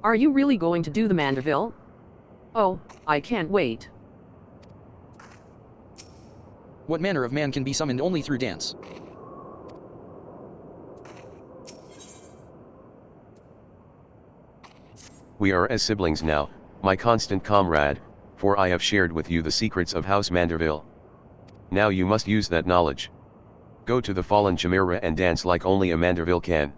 Are you really going to do the Manderville? Oh, I can't wait. What manner of man can be summoned only through dance? We are as siblings now, my constant comrade, for I have shared with you the secrets of House Manderville. Now you must use that knowledge. Go to the fallen chimera and dance like only a Manderville can.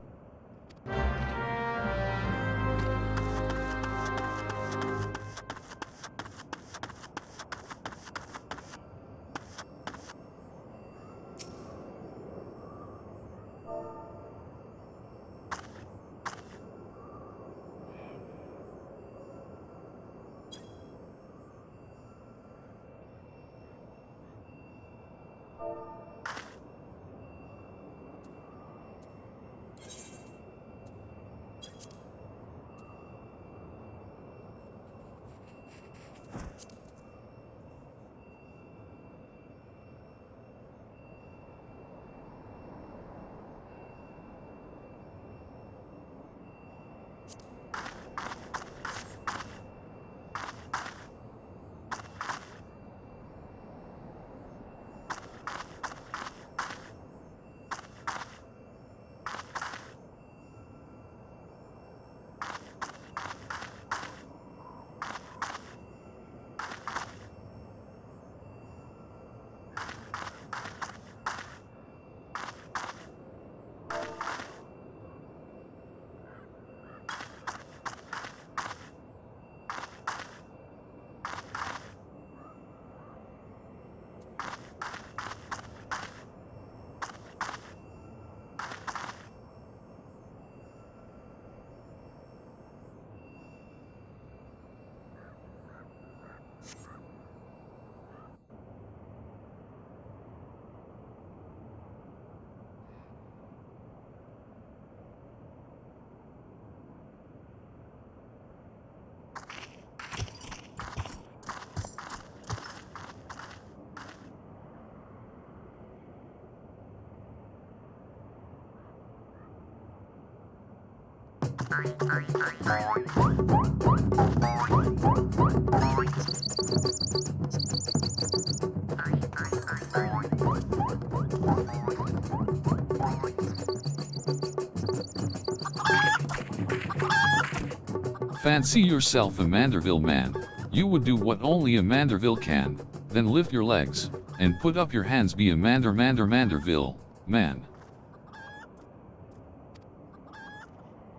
Fancy yourself a Manderville man. You would do what only a Manderville can, then lift your legs, and put up your hands. Be a Manderville man.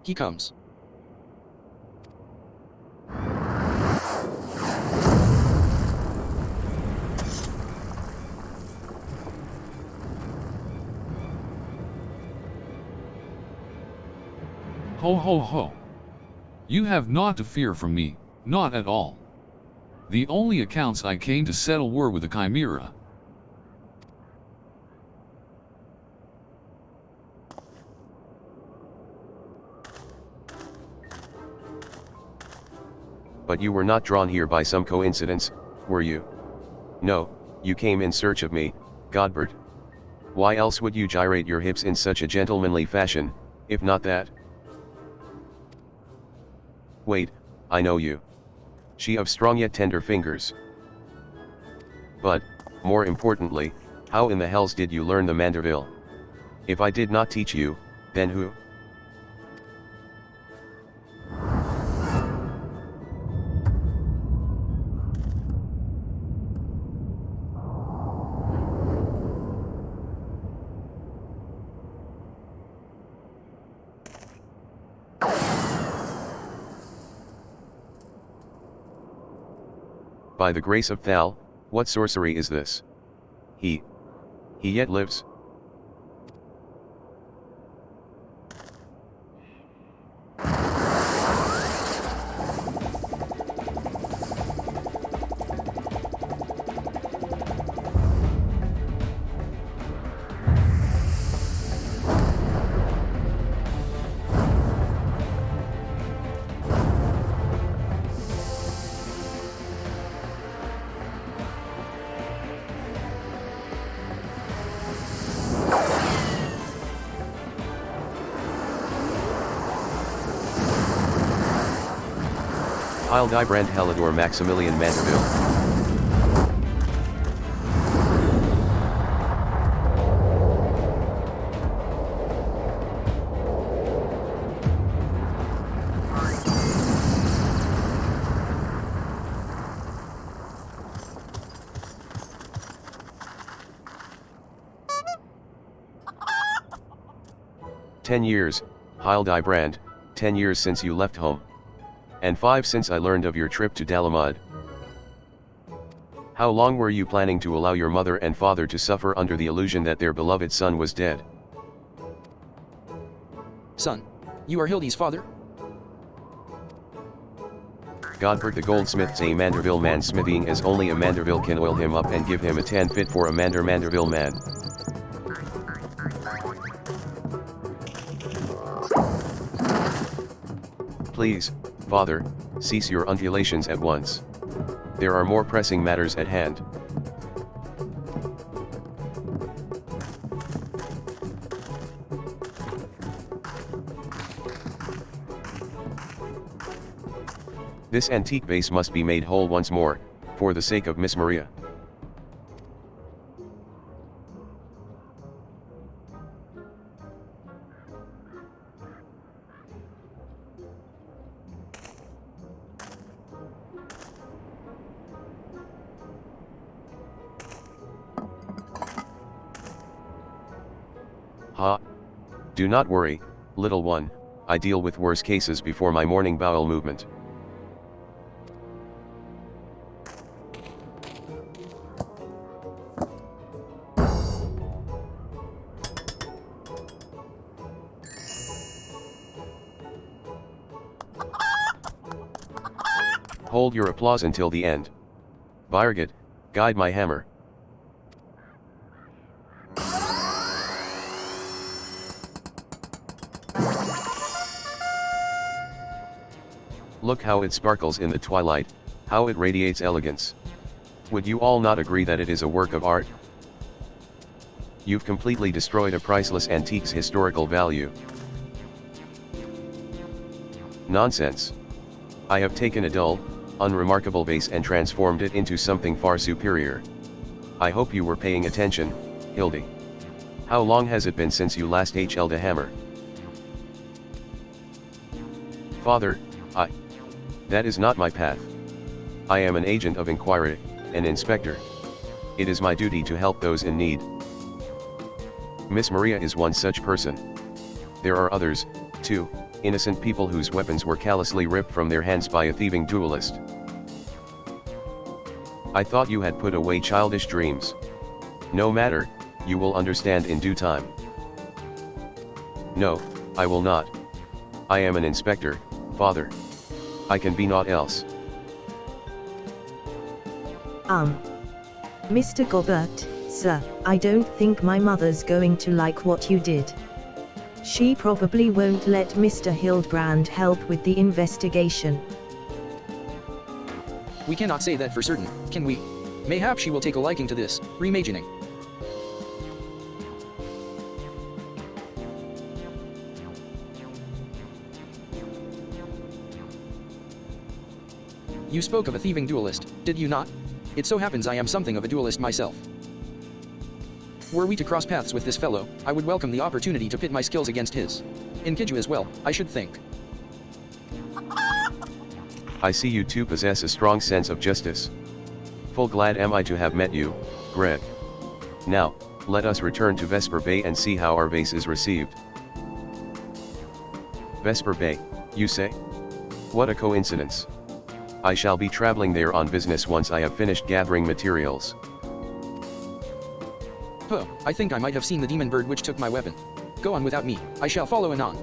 He comes. Ho ho ho. You have naught to fear from me, not at all. The only accounts I came to settle were with the chimera. But you were not drawn here by some coincidence, were you? No, you came in search of me, Godbert. Why else would you gyrate your hips in such a gentlemanly fashion, if not that? Wait, I know you. She of strong yet tender fingers. But, more importantly, how in the hells did you learn the Manderville? If I did not teach you, then who? By the grace of Thal, what sorcery is this? He yet lives. Hildibrand Maximilian Manderville. "10 years, Hildibrand, 10 years since you left home. And 5 since I learned of your trip to Dalamud. How long were you planning to allow your mother and father to suffer under the illusion that their beloved son was dead?" Son, you are Hildy's father? Godbert the goldsmith's a Manderville man, smithing as only a Manderville can, oil him up and give him a tan fit for a Manderville man. Please, father, cease your undulations at once. There are more pressing matters at hand. This antique vase must be made whole once more, for the sake of Miss Maria. Do not worry, little one, I deal with worse cases before my morning bowel movement. Hold your applause until the end. Birgit, guide my hammer. Look how it sparkles in the twilight, how it radiates elegance. Would you all not agree that it is a work of art? You've completely destroyed a priceless antique's historical value. Nonsense. I have taken a dull, unremarkable vase and transformed it into something far superior. I hope you were paying attention, Hildy. How long has it been since you last held a hammer? Father, that is not my path. I am an agent of inquiry, an inspector. It is my duty to help those in need. Miss Maria is one such person. There are others, too, innocent people whose weapons were callously ripped from their hands by a thieving duelist. I thought you had put away childish dreams. No matter, you will understand in due time. No, I will not. I am an inspector, father. I can be naught else. Mr. Gobert, sir, I don't think my mother's going to like what you did. She probably won't let Mr. Hildibrand help with the investigation. We cannot say that for certain, can we? Mayhap she will take a liking to this reimagining. You spoke of a thieving duelist, did you not? It so happens I am something of a duelist myself. Were we to cross paths with this fellow, I would welcome the opportunity to pit my skills against his. In Kiju as well, I should think. I see you two possess a strong sense of justice. Full glad am I to have met you, Greg. Now, let us return to Vesper Bay and see how our vase is received. Vesper Bay, you say? What a coincidence. I shall be traveling there on business once I have finished gathering materials. I think I might have seen the demon bird which took my weapon. Go on without me, I shall follow anon.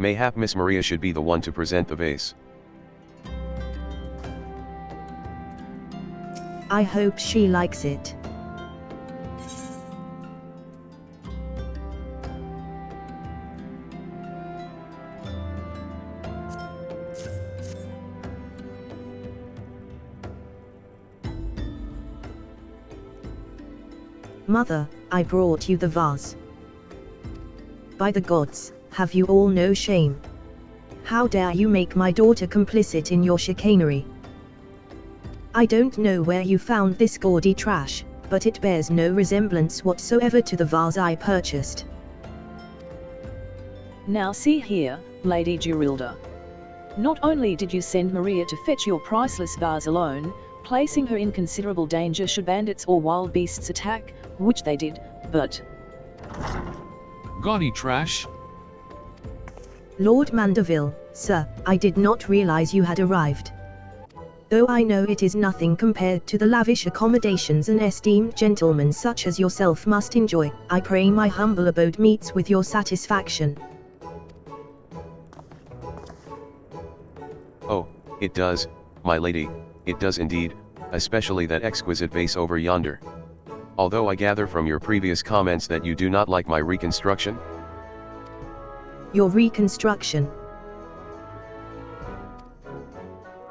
Mayhap Miss Maria should be the one to present the vase. I hope she likes it. Mother, I brought you the vase. By the gods, have you all no shame? How dare you make my daughter complicit in your chicanery? I don't know where you found this gaudy trash, but it bears no resemblance whatsoever to the vase I purchased. Now see here, Lady Durilda. Not only did you send Maria to fetch your priceless vase alone, placing her in considerable danger should bandits or wild beasts attack, which they did, but... Gaudy trash? Lord Manderville, sir, I did not realize you had arrived. Though I know it is nothing compared to the lavish accommodations an esteemed gentleman such as yourself must enjoy, I pray my humble abode meets with your satisfaction. Oh, it does, my lady, it does indeed, especially that exquisite vase over yonder. Although I gather from your previous comments that you do not like my reconstruction? Your reconstruction?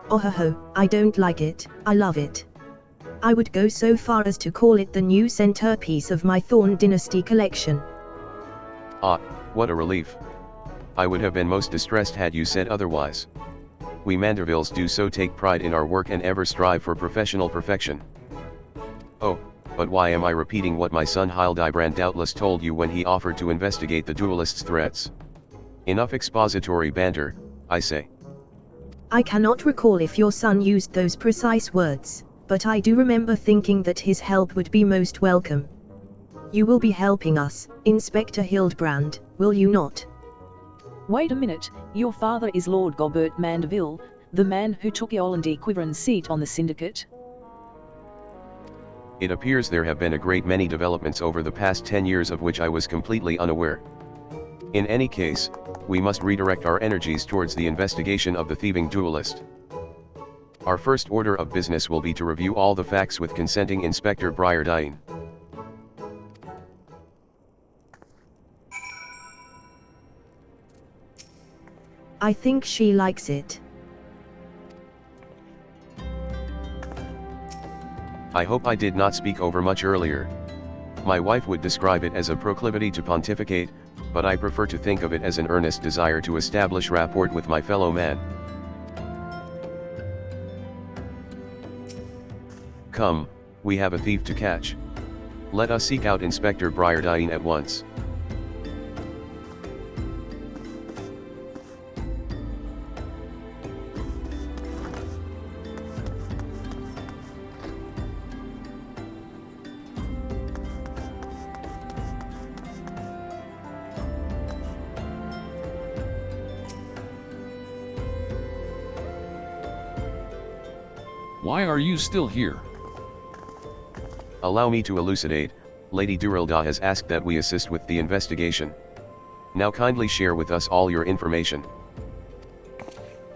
Oh ho ho, I don't like it, I love it. I would go so far as to call it the new centerpiece of my Thorn Dynasty collection. Ah, what a relief. I would have been most distressed had you said otherwise. We Mandervilles do so take pride in our work and ever strive for professional perfection. Oh, but why am I repeating what my son Hildibrand doubtless told you when he offered to investigate the duelist's threats? Enough expository banter, I say. I cannot recall if your son used those precise words, but I do remember thinking that his help would be most welcome. You will be helping us, Inspector Hildibrand, will you not? Wait a minute, your father is Lord Gilbert Manderville, the man who took Yolande Quiveran's seat on the syndicate? It appears there have been a great many developments over the past 10 years of which I was completely unaware. In any case, we must redirect our energies towards the investigation of the thieving duelist. Our first order of business will be to review all the facts with consenting Inspector Briardine. I think she likes it. I hope I did not speak over much earlier. My wife would describe it as a proclivity to pontificate, but I prefer to think of it as an earnest desire to establish rapport with my fellow man. Come, we have a thief to catch. Let us seek out Inspector Briardine at once. Why are you still here? Allow me to elucidate. Lady Durilda has asked that we assist with the investigation. Now kindly share with us all your information.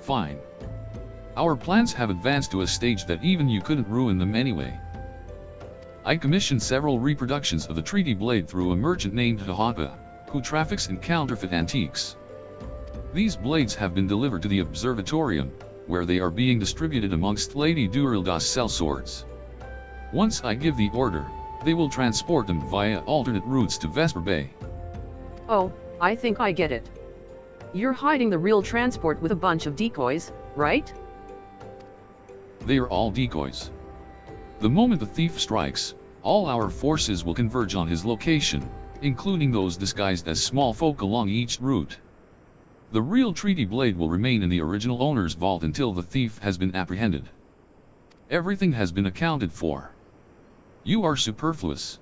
Fine. Our plans have advanced to a stage that even you couldn't ruin them anyway. I commissioned several reproductions of the treaty blade through a merchant named Miqo'te, who traffics in counterfeit antiques. These blades have been delivered to the observatorium, where they are being distributed amongst Lady Durilda's sellswords. Once I give the order, they will transport them via alternate routes to Vesper Bay. Oh, I think I get it. You're hiding the real transport with a bunch of decoys, right? They are all decoys. The moment the thief strikes, all our forces will converge on his location, including those disguised as small folk along each route. The real treaty blade will remain in the original owner's vault until the thief has been apprehended. Everything has been accounted for. You are superfluous.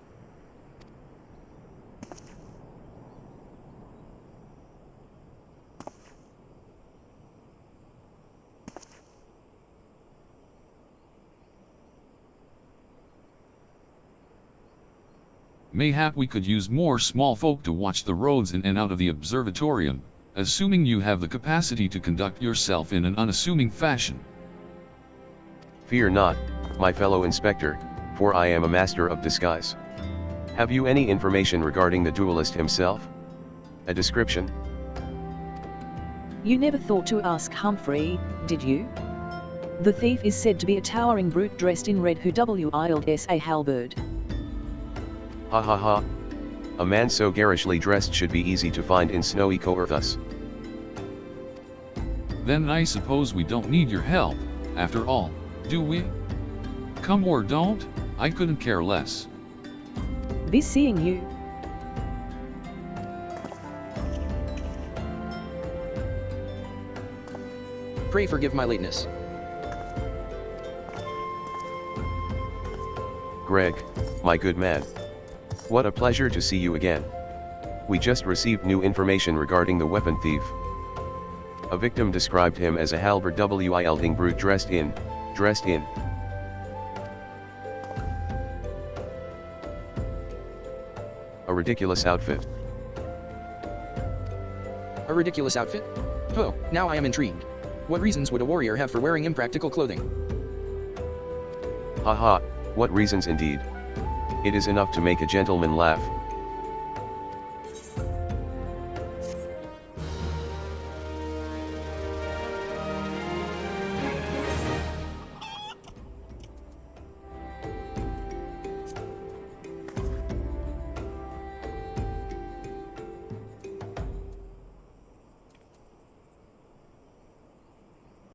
Mayhap we could use more small folk to watch the roads in and out of the observatorium, assuming you have the capacity to conduct yourself in an unassuming fashion. Fear not, my fellow inspector, for I am a master of disguise. Have you any information regarding the duelist himself? A description? You never thought to ask Humphrey, did you? The thief is said to be a towering brute dressed in red who wields a halberd. Ha ha ha. A man so garishly dressed should be easy to find in snowy Coerthus. Then I suppose we don't need your help, after all, do we? Come or don't, I couldn't care less. Be seeing you. Pray forgive my lateness. Greg, my good man. What a pleasure to see you again. We just received new information regarding the weapon thief. A victim described him as a halberd wielding brute dressed in. A ridiculous outfit. A ridiculous outfit? Oh, now I am intrigued. What reasons would a warrior have for wearing impractical clothing? Haha, what reasons indeed. It is enough to make a gentleman laugh.